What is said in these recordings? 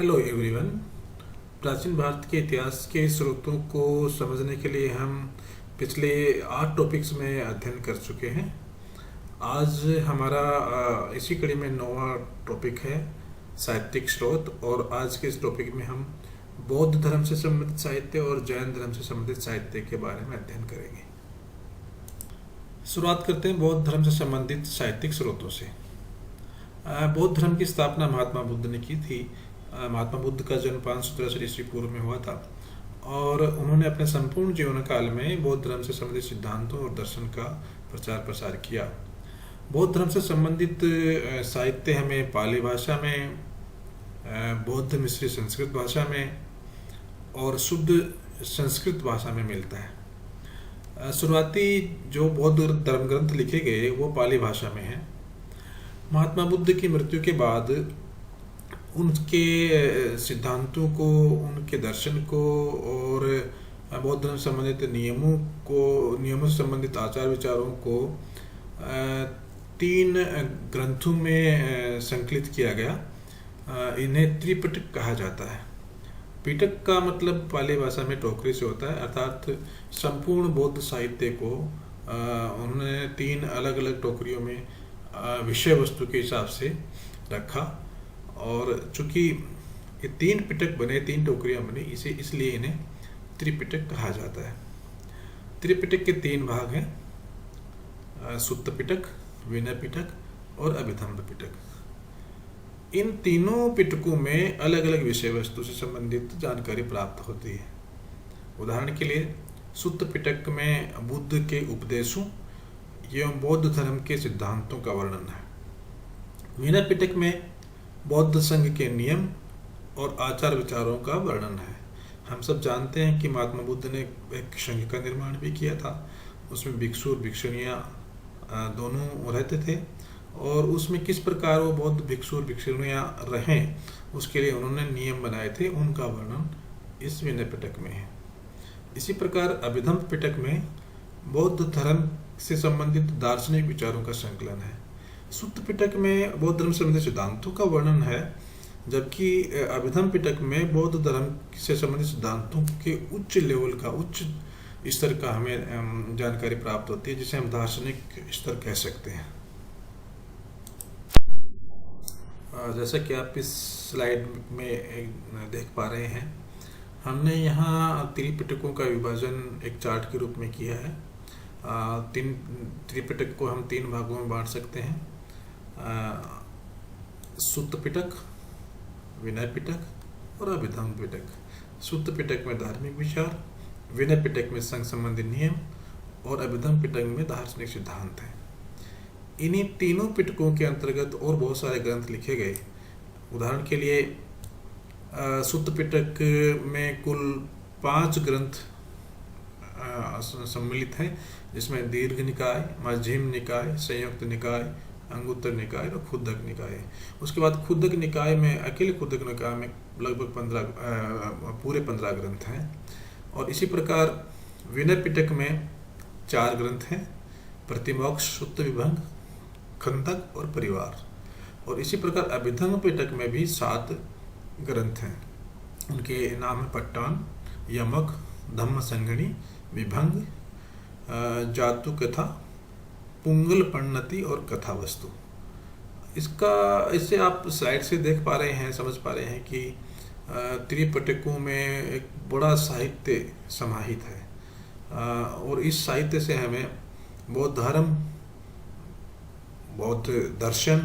Hello everyone. प्राचीन भारत के इतिहास के स्रोतों को समझने के लिए हम पिछले 8 टॉपिक्स में अध्ययन कर चुके हैं। आज हमारा इसी कड़ी में 9वां टॉपिक है साहित्यिक स्रोत, और आज के इस टॉपिक में हम बौद्ध धर्म से संबंधित साहित्य और जैन धर्म से संबंधित साहित्य के बारे में अध्ययन करेंगे। शुरुआत करते हैं बौद्ध धर्म से संबंधित साहित्यिक स्रोतों से। बौद्ध धर्म की स्थापना महात्मा बुद्ध ने की थी। महात्मा बुद्ध का जन्म 563 ईस्वी पूर्व में हुआ था और उन्होंने अपने संपूर्ण जीवन काल में बौद्ध धर्म से संबंधित सिद्धांतों और दर्शन का प्रचार प्रसार किया। बौद्ध धर्म से संबंधित साहित्य हमें पाली भाषा में, बौद्ध मिश्रित संस्कृत भाषा में और शुद्ध संस्कृत भाषा में मिलता है। शुरुआती जो बौद्ध धर्म ग्रंथ लिखे गए वो पाली भाषा में हैं। महात्मा बुद्ध की मृत्यु के बाद उनके सिद्धांतों को, उनके दर्शन को और बौद्ध धर्म से संबंधित नियमों से संबंधित आचार विचारों को 3 ग्रंथों में संकलित किया गया। इन्हें त्रिपिटक कहा जाता है। पिटक का मतलब पाली भाषा में टोकरी से होता है, अर्थात संपूर्ण बौद्ध साहित्य को उन्होंने 3 अलग अलग टोकरियों में विषय वस्तु के हिसाब से रखा, और चूंकि ये 3 पिटक बने, 3 टोकरियां बनी, इसलिए इन्हें त्रिपिटक कहा जाता है। त्रिपिटक के 3 भाग हैं, सुत्त पिटक, विनय पिटक और अभिधम्म पिटक। इन तीनों पिटकों में अलग अलग विषय वस्तु से संबंधित जानकारी प्राप्त होती है। उदाहरण के लिए सुत्त पिटक में बुद्ध के उपदेशों एवं बौद्ध धर्म के सिद्धांतों का वर्णन है। विनय पिटक में बौद्ध संघ के नियम और आचार विचारों का वर्णन है। हम सब जानते हैं कि महात्मा बुद्ध ने एक संघ का निर्माण भी किया था। उसमें भिक्षु और भिक्षुणियाँ दोनों रहते थे, और उसमें किस प्रकार वो बौद्ध भिक्षु और भिक्षुणियाँ रहें उसके लिए उन्होंने नियम बनाए थे, उनका वर्णन इस विनय पिटक में है। इसी प्रकार अभिधम्म पिटक में बौद्ध धर्म से संबंधित दार्शनिक विचारों का संकलन है। सुत्त पिटक में बौद्ध धर्म से संबंधित सिद्धांतों का वर्णन है, जबकि अभिधम्म पिटक में बौद्ध धर्म से संबंधित सिद्धांतों के उच्च लेवल का, उच्च स्तर का हमें जानकारी प्राप्त होती है, जिसे हम दार्शनिक स्तर कह सकते हैं। जैसा कि आप इस स्लाइड में देख पा रहे हैं, हमने यहाँ त्रिपिटकों का विभाजन एक चार्ट के रूप में किया है। 3 त्रिपिटक को हम 3 भागों में बांट सकते हैं, सुत्त पिटक, विनय पिटक और अभिधम्म पिटक। सुत्त पिटक में धार्मिक विचार, विनय पिटक में संघ संबंधी नियम और अभिधम्म पिटक में दार्शनिक सिद्धांत हैं। इन्हीं तीनों पिटकों के अंतर्गत और बहुत सारे ग्रंथ लिखे गए। उदाहरण के लिए सुत्त पिटक में कुल 5 ग्रंथ सम्मिलित हैं, जिसमें दीर्घ निकाय, मध्यम निकाय, संयुक्त निकाय, अंगुत्तर निकाय और खुद्दक निकाय। उसके बाद खुद्दक निकाय में, अकेले खुद्दक निकाय में लगभग 15 ग्रंथ हैं। और इसी प्रकार विनय पिटक में 4 ग्रंथ हैं, प्रतिमोक्ष, सुत्त विभंग, खंदक और परिवार। और इसी प्रकार अभिधम्म पिटक में भी 7 ग्रंथ हैं। उनके नाम है पट्टान, यमक, धम्म संगणी, विभंग, जातु कथा, पुंगल पन्नति और कथा वस्तु। इससे आप स्लाइड से देख पा रहे हैं, समझ पा रहे हैं कि त्रिपिटकों में एक बड़ा साहित्य समाहित है, और इस साहित्य से हमें बौद्ध धर्म, बौद्ध दर्शन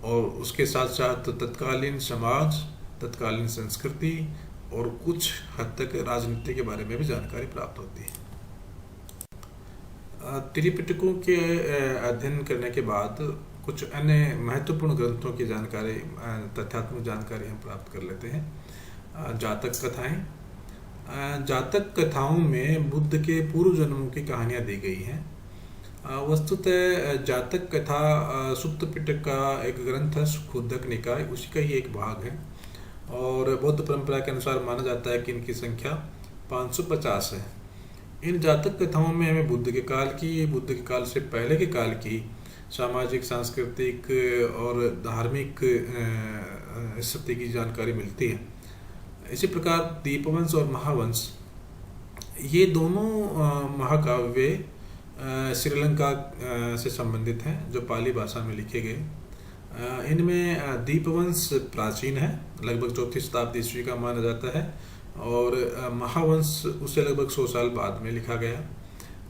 और उसके साथ साथ तत्कालीन समाज, तत्कालीन संस्कृति और कुछ हद तक राजनीति के बारे में भी जानकारी प्राप्त होती है। त्रिपिटकों के अध्ययन करने के बाद कुछ अन्य महत्वपूर्ण ग्रंथों की जानकारी, तथ्यात्मक जानकारी हम प्राप्त कर लेते हैं। जातक कथाएं। जातक कथाओं में बुद्ध के पूर्व जन्मों की कहानियाँ दी गई हैं। वस्तुतः जातक कथा सुत्त पिटक का एक ग्रंथ है, खुद्दक निकाय, उसी का ही एक भाग है, और बौद्ध परंपरा के अनुसार माना जाता है कि इनकी संख्या 550 है। इन जातक कथाओं में हमें बुद्ध के काल की, बुद्ध के काल से पहले के काल की सामाजिक, सांस्कृतिक और धार्मिक स्थिति की जानकारी मिलती है। इसी प्रकार दीपवंश और महावंश, ये दोनों महाकाव्य श्रीलंका से संबंधित हैं, जो पाली भाषा में लिखे गए। इनमें दीपवंश प्राचीन है, लगभग 4वीं शताब्दी ईस्वी का माना जाता है, और महावंश उससे लगभग 100 साल बाद में लिखा गया।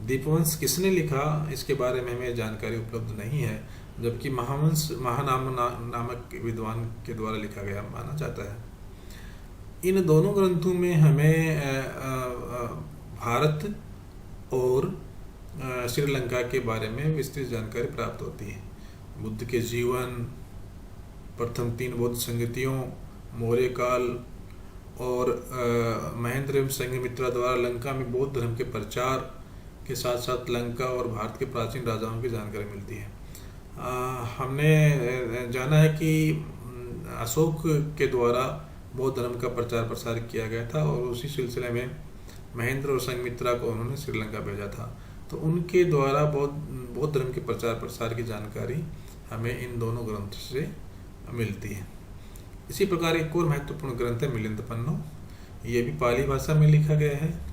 दीपवंश किसने लिखा, इसके बारे में हमें जानकारी उपलब्ध नहीं है, जबकि महावंश नामक विद्वान के द्वारा लिखा गया माना जाता है। इन दोनों ग्रंथों में हमें भारत और श्रीलंका के बारे में विस्तृत जानकारी प्राप्त होती है। बुद्ध के जीवन, प्रथम 3 बौद्ध संगतियों, मौर्य काल और महेंद्र एवं संघमित्रा द्वारा लंका में बौद्ध धर्म के प्रचार के साथ साथ लंका और भारत के प्राचीन राजाओं की जानकारी मिलती है। हमने जाना है कि अशोक के द्वारा बौद्ध धर्म का प्रचार प्रसार किया गया था, और उसी सिलसिले में महेंद्र और संघमित्रा को उन्होंने श्रीलंका भेजा था। तो उनके द्वारा बौद्ध धर्म के प्रचार प्रसार की जानकारी हमें इन दोनों ग्रंथों से मिलती है। इसी प्रकार एक और महत्वपूर्ण ग्रंथ है मिलिंद पन्नो। ये भी पाली भाषा में लिखा गया है।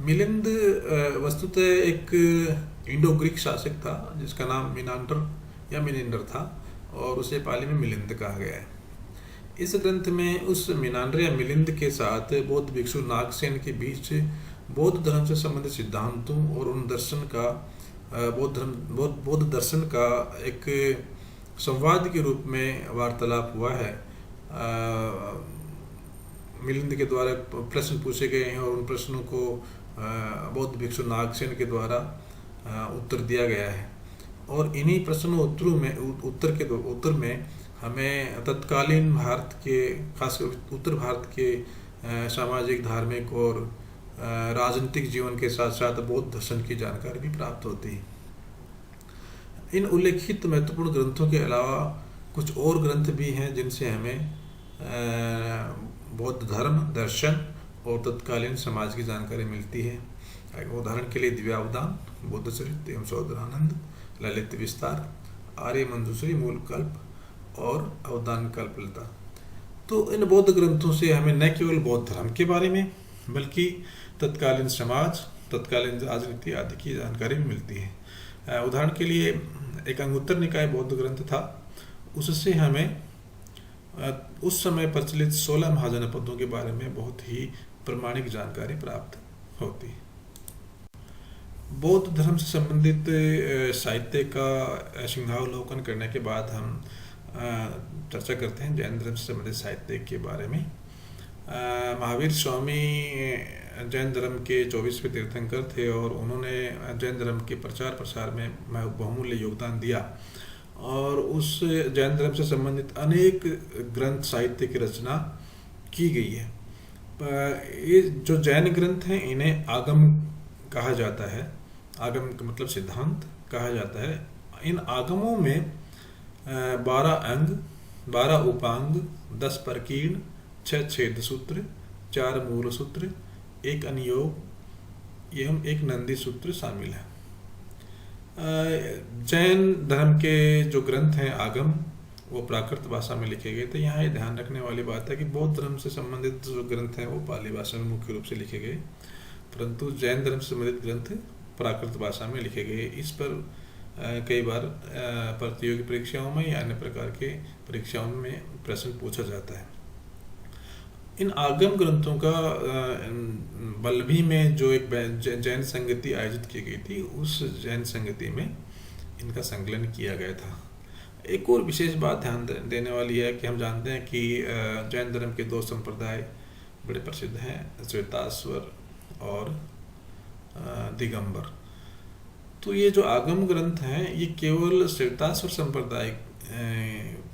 मिलिंद वस्तुतः एक इंडो ग्रीक शासक था, जिसका नाम मिनांडर था, और उसे पाली में मिलिंद कहा गया है। इस ग्रंथ में उस मिनांडर या मिलिंद के साथ बौद्ध भिक्षु नागसेन के बीच बौद्ध धर्म से संबंधित सिद्धांतों और उन दर्शन का बौद्ध दर्शन का एक संवाद के रूप में वार्तालाप हुआ है। मिलिंद के द्वारा प्रश्न पूछे गए हैं, और उन प्रश्नों को बौद्ध भिक्षु नागसेन के द्वारा उत्तर दिया गया है। और इन्हीं प्रश्नों उत्तर में हमें तत्कालीन भारत के, खासकर उत्तर भारत के सामाजिक, धार्मिक और राजनीतिक जीवन के साथ साथ बौद्ध दर्शन की जानकारी भी प्राप्त होती है। इन उल्लेखित महत्वपूर्ण ग्रंथों के अलावा कुछ और ग्रंथ भी हैं जिनसे हमें बौद्ध धर्म, दर्शन और तत्कालीन समाज की जानकारी मिलती है। उदाहरण के लिए दिव्यावदान, बुद्ध चरित्र एवं सौदरानंद, ललित विस्तार, आर्य मंजूश्री, मूल कल्प और अवदान कल्पलता। तो इन बौद्ध ग्रंथों से हमें न केवल बौद्ध धर्म के बारे में बल्कि तत्कालीन समाज, तत्कालीन राजनीति आदि की जानकारी भी मिलती है। उदाहरण के लिए एक अंगुत्तर निकाय बौद्ध ग्रंथ था, उससे हमें उस समय प्रचलित 16 महाजनपदों के बारे में बहुत ही प्रमाणिक जानकारी प्राप्त होती है। बौद्ध धर्म से संबंधित साहित्य का सिंहावलोकन करने के बाद हम चर्चा करते हैं जैन धर्म से संबंधित साहित्य के बारे में। महावीर स्वामी जैन धर्म के 24वें तीर्थंकर थे, और उन्होंने जैन धर्म के प्रचार प्रसार में बहुमूल्य योगदान दिया, और उस जैन धर्म से संबंधित अनेक ग्रंथ साहित्य की रचना की गई है। ये जो जैन ग्रंथ हैं, इन्हें आगम कहा जाता है। आगम का मतलब सिद्धांत कहा जाता है। इन आगमों में 12 अंग, 12 उपांग, 10 प्रकीर्ण, 6 छेद सूत्र, 4 मूल सूत्र, 1 अनुयोग एवं 1 नंदी सूत्र शामिल है। जैन धर्म के जो ग्रंथ हैं आगम, वो प्राकृत भाषा में लिखे गए थे। यहाँ ये ध्यान रखने वाली बात है कि बौद्ध धर्म से संबंधित जो ग्रंथ हैं वो पाली भाषा में मुख्य रूप से लिखे गए, परंतु जैन धर्म से संबंधित ग्रंथ प्राकृत भाषा में लिखे गए। इस पर कई बार प्रतियोगी परीक्षाओं में या अन्य प्रकार के परीक्षाओं में प्रश्न पूछा जाता है। इन आगम ग्रंथों का बल्लभी में जो एक जैन संगति आयोजित की गई थी, उस जैन संगति में इनका संकलन किया गया था। एक और विशेष बात ध्यान देने वाली है कि हम जानते हैं कि जैन धर्म के 2 संप्रदाय बड़े प्रसिद्ध हैं, श्वेताश्वर और दिगंबर। तो ये जो आगम ग्रंथ हैं, ये केवल श्वेताश्वर संप्रदाय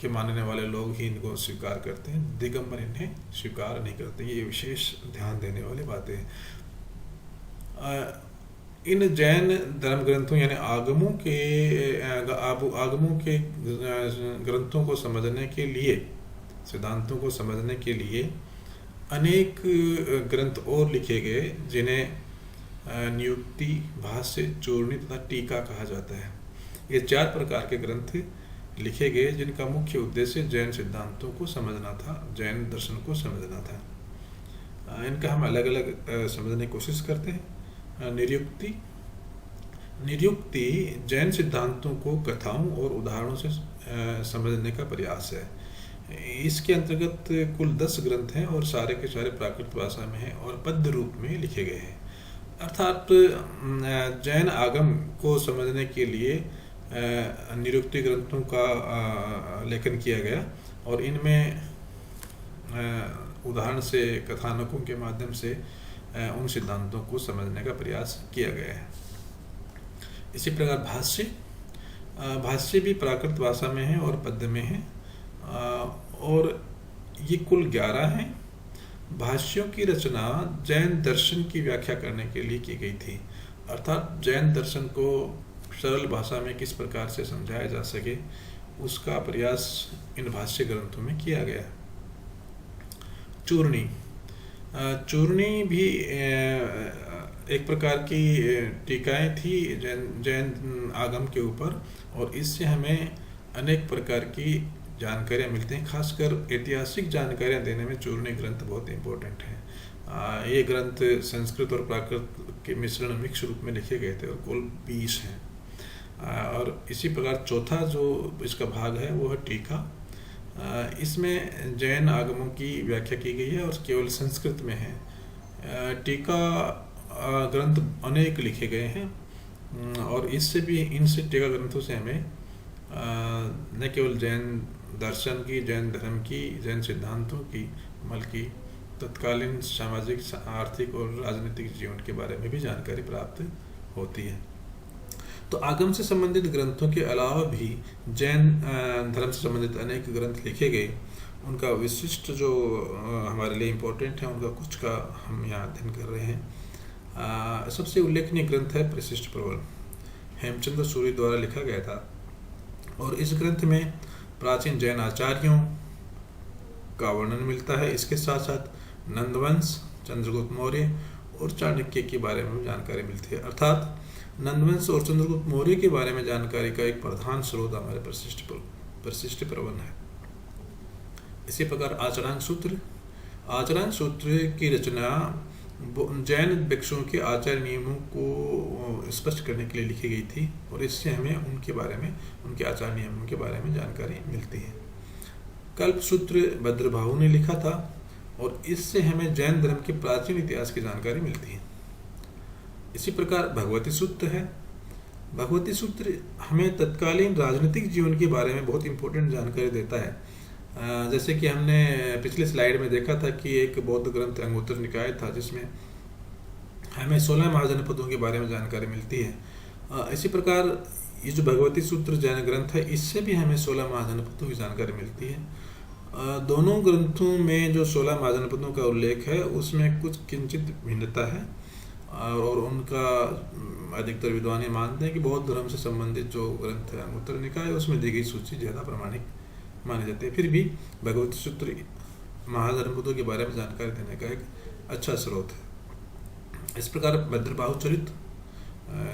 के मानने वाले लोग ही इनको स्वीकार करते हैं, दिगंबर इन्हें स्वीकार नहीं करते। ये विशेष ध्यान देने वाली बातें हैं। इन जैन धर्म ग्रंथों यानी आगमों के ग्रंथों को समझने के लिए, सिद्धांतों को समझने के लिए अनेक ग्रंथ और लिखे गए, जिन्हें नियुक्ति, भाष्य, चूर्णी तथा टीका कहा जाता है। ये 4 प्रकार के ग्रंथ लिखे गए जिनका मुख्य उद्देश्य जैन सिद्धांतों को समझना था, जैन दर्शन को समझना था। इनका हम अलग अलग समझने की कोशिश करते हैं। निरुक्ति। निरुक्ति जैन सिद्धांतों को कथाओं और उदाहरणों से समझने का प्रयास है। इसके अंतर्गत कुल 10 ग्रंथ हैं और सारे के सारे प्राकृत भाषा में हैं और पद्य रूप में लिखे गए हैं। अर्थात जैन आगम को समझने के लिए निरुक्ति ग्रंथों का लेखन किया गया और इनमें उदाहरण से, कथानकों के माध्यम से उन सिद्धांतों को समझने का प्रयास किया गया है। इसी प्रकार भाष्य। भाष्य भी प्राकृत भाषा में है और पद्य में है और ये कुल 11 हैं। भाष्यों की रचना जैन दर्शन की व्याख्या करने के लिए की गई थी, अर्थात जैन दर्शन को सरल भाषा में किस प्रकार से समझाया जा सके उसका प्रयास इन भाष्य ग्रंथों में किया गया। चूर्णी। चूर्णी भी एक प्रकार की टीकाएं थी जैन आगम के ऊपर और इससे हमें अनेक प्रकार की जानकारियाँ मिलती हैं। खासकर ऐतिहासिक जानकारियाँ देने में चूर्णी ग्रंथ बहुत इम्पोर्टेंट है। ये ग्रंथ संस्कृत और प्राकृत के मिश्रण मिक्स रूप में लिखे गए थे और कुल 20 हैं। और इसी प्रकार चौथा जो इसका भाग है वो है टीका। इसमें जैन आगमों की व्याख्या की गई है और केवल संस्कृत में है। टीका ग्रंथ अनेक लिखे गए हैं और इससे भी इनसे टीका ग्रंथों से हमें न केवल जैन दर्शन की, जैन धर्म की, जैन सिद्धांतों की, बल्कि तत्कालीन सामाजिक, आर्थिक और राजनीतिक जीवन के बारे में भी जानकारी प्राप्त होती है। तो आगम से संबंधित ग्रंथों के अलावा भी जैन धर्म से संबंधित अनेक ग्रंथ लिखे गए। उनका विशिष्ट जो हमारे लिए इम्पोर्टेंट है उनका कुछ का हम यहाँ अध्ययन कर रहे हैं। सबसे उल्लेखनीय ग्रंथ है प्रशिष्ट प्रवन, हेमचंद्र सूरी द्वारा लिखा गया था और इस ग्रंथ में प्राचीन जैन आचार्यों का वर्णन मिलता है। इसके साथ साथ नंदवंश, चंद्रगुप्त मौर्य और चाणक्य के बारे में जानकारी मिलती है। अर्थात नंदवंश और चंद्रगुप्त मौर्य के बारे में जानकारी का एक प्रधान स्रोत हमारे प्रशिष्ट प्रवन है। इसी प्रकार आचरण सूत्र। आचरण सूत्र की रचना जैन भिक्षुओं के आचार नियमों को स्पष्ट करने के लिए लिखी गई थी और इससे हमें उनके बारे में, उनके आचार नियमों के बारे में जानकारी मिलती है। कल्प सूत्र भद्रबाहु ने लिखा था और इससे हमें जैन धर्म के प्राचीन इतिहास की जानकारी मिलती है। इसी प्रकार भगवती सूत्र है। भगवती सूत्र हमें तत्कालीन राजनीतिक जीवन के बारे में बहुत इंपॉर्टेंट जानकारी देता है। जैसे कि हमने पिछले स्लाइड में देखा था कि एक बौद्ध ग्रंथ अंगुत्तर निकाय था जिसमें हमें 16 महाजनपदों के बारे में जानकारी मिलती है। इसी प्रकार ये जो भगवती सूत्र जैन ग्रंथ है इससे भी हमें 16 महाजनपदों की जानकारी मिलती है। दोनों ग्रंथों में जो 16 महाजनपदों का उल्लेख है उसमें कुछ किंचित भिन्नता है और उनका अधिकतर विद्वान मानते हैं कि बौद्ध धर्म से संबंधित जो ग्रंथ है अंगुत्तर निकाय उसमें दी गई सूची ज़्यादा प्रामाणिक माने जाते हैं। फिर भी भगवती सूत्र महाजनपदों के बारे में जानकारी देने का एक अच्छा स्रोत है। इस प्रकार भद्रबाहु चरित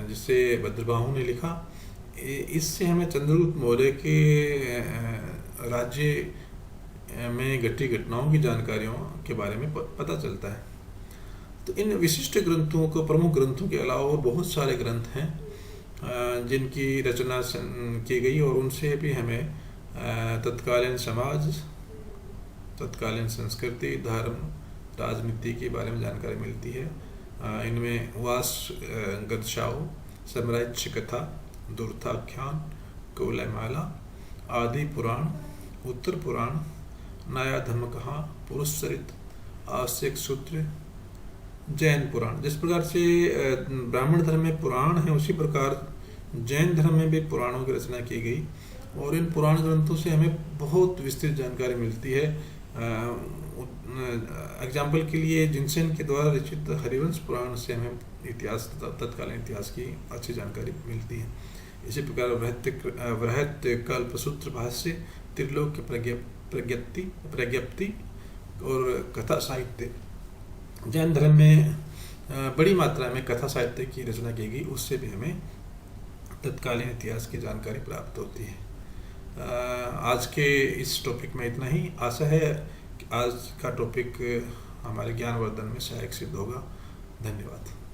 जिसे भद्रबाहु ने लिखा, इससे हमें चंद्रगुप्त मौर्य के राज्य में घटी घटनाओं की जानकारियों के बारे में पता चलता है। तो इन विशिष्ट ग्रंथों को, प्रमुख ग्रंथों के अलावा और बहुत सारे ग्रंथ हैं जिनकी रचना की गई और उनसे भी हमें तत्कालीन समाज, तत्कालीन संस्कृति, धर्म, राजनीति के बारे में जानकारी मिलती है। इनमें वास गदशाओ, समराज्य कथा, दुर्थाख्यान, कौलयमाला, आदि पुराण, उत्तर पुराण, नया धर्मकहा, पुरुष चरित, आवश्यक सूत्र, जैन पुराण। जिस प्रकार से ब्राह्मण धर्म में पुराण है उसी प्रकार जैन धर्म में भी पुराणों की रचना की गई और इन पुराण ग्रंथों से हमें बहुत विस्तृत जानकारी मिलती है। एग्जाम्पल के लिए जिनसेन के द्वारा रचित हरिवंश पुराण से हमें इतिहास, तत्कालीन इतिहास की अच्छी जानकारी मिलती है। इसी प्रकार बृहत कल्पसूत्र भाष्य, त्रिलोक्य प्रज्ञप्ति और कथा साहित्य, जैन धर्म में बड़ी मात्रा में कथा साहित्य की रचना की गई, उससे भी हमें तत्कालीन इतिहास की जानकारी प्राप्त होती है। आज के इस टॉपिक में इतना ही। आशा है कि आज का टॉपिक हमारे ज्ञानवर्धन में सहायक सिद्ध होगा। धन्यवाद।